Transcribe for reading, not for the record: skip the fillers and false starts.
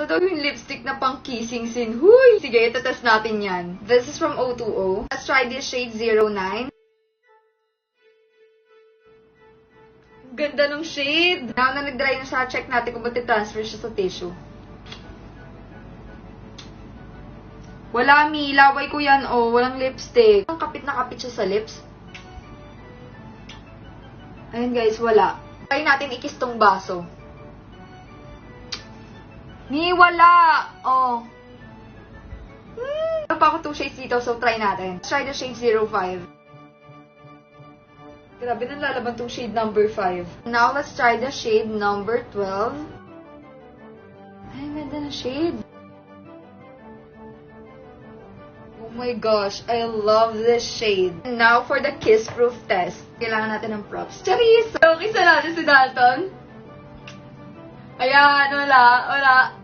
Ito daw yung lipstick na pang kissing scene. Huy! Sige, itatest natin yan. This is from O2O. Let's try this shade 09. Ganda ng shade! Now na nag-dry na siya, check natin kung ba't i-transfer siya sa tissue. Wala, Mi. Laway ko yan, oh. Walang lipstick. Ang kapit na kapit siya sa lips. Ayun, guys, wala. Try natin ikis tong baso. Mi, wala! Oh. Meron pa ako 2 shades dito, so try natin. Let's try the shade 05. Grabe, nang lalaban tong shade number 5. Now, let's try the shade number 12. Ay, ganda na shade. Oh my gosh, I love this shade. And now for the kiss proof test. Kailangan natin ng props. Charis! So, kisa natin si Dalton. Ayan, wala.